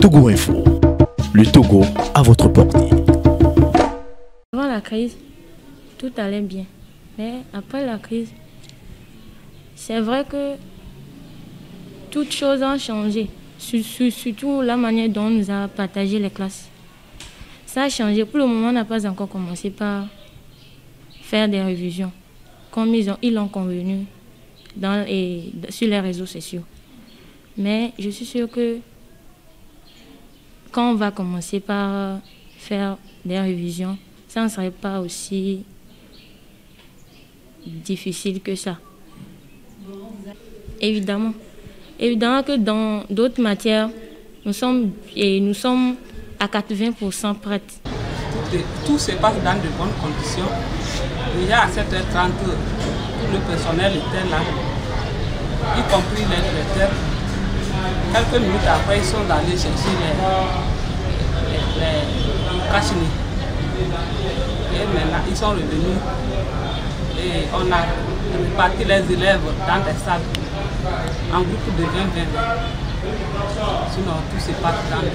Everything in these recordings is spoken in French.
Togo Info, le Togo à votre portée. Avant la crise, tout allait bien. Mais après la crise, c'est vrai que toutes choses ont changé. Surtout la manière dont on nous a partagé les classes. Ça a changé. Pour le moment, on n'a pas encore commencé par faire des révisions, comme ils l'ont convenu sur les réseaux sociaux. Mais je suis sûre que quand on va commencer par faire des révisions, ça ne serait pas aussi difficile que ça. Évidemment. Évidemment que dans d'autres matières, nous sommes à 80% prêtes. Tout se passe dans de bonnes conditions. Déjà à 7h30, tout le personnel était là, y compris les directeurs. Quelques minutes après, ils sont allés chercher les cachinés. Et maintenant, ils sont revenus et on a réparti les élèves dans des salles en groupe de 20-20. Sinon, tout se passe dans de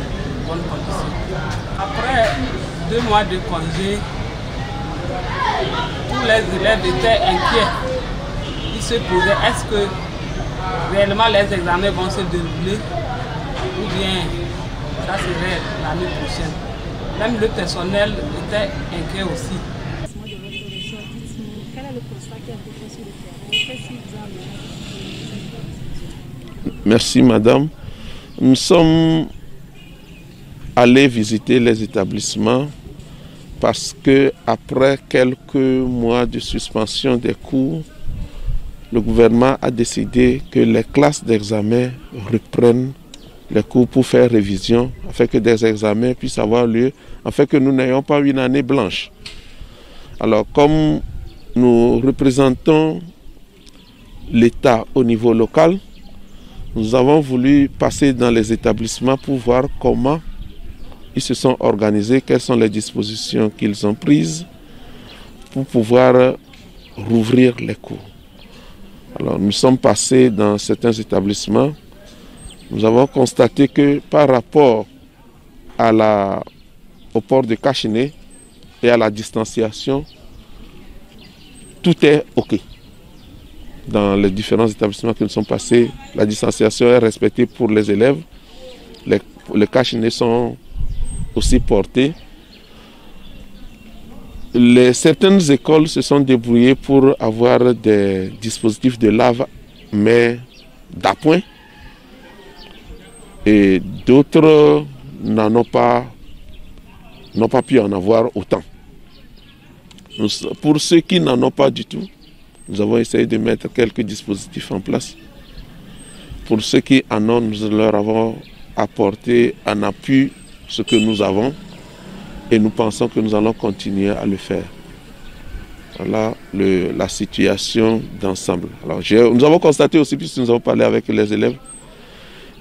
bonnes conditions. Après 2 mois de congé, tous les élèves étaient inquiets. Ils se posaient, est-ce que réellement les examens vont se dérouler ou bien ça serait l'année prochaine. Même le personnel était inquiet aussi. Merci madame. Nous sommes allés visiter les établissements parce que après quelques mois de suspension des cours, le gouvernement a décidé que les classes d'examen reprennent les cours pour faire révision, afin que des examens puissent avoir lieu, afin que nous n'ayons pas une année blanche. Alors, comme nous représentons l'État au niveau local, nous avons voulu passer dans les établissements pour voir comment ils se sont organisés, quelles sont les dispositions qu'ils ont prises pour pouvoir rouvrir les cours. Alors, nous sommes passés dans certains établissements. Nous avons constaté que par rapport au port de cache-nez et à la distanciation, tout est OK. Dans les différents établissements que nous sommes passés, la distanciation est respectée pour les élèves. Les cache-nez sont aussi portés. Certaines écoles se sont débrouillées pour avoir des dispositifs de lave, mais d'appoint. Et d'autres n'ont pas pu en avoir autant. Pour ceux qui n'en ont pas du tout, nous avons essayé de mettre quelques dispositifs en place. Pour ceux qui en ont, nous leur avons apporté en appui ce que nous avons. Et nous pensons que nous allons continuer à le faire. Voilà la situation d'ensemble. Alors, nous avons constaté aussi, puisque nous avons parlé avec les élèves,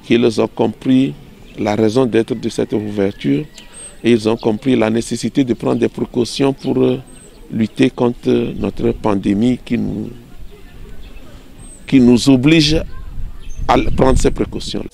qu'ils ont compris la raison d'être de cette ouverture et ils ont compris la nécessité de prendre des précautions pour lutter contre notre pandémie qui nous oblige à prendre ces précautions.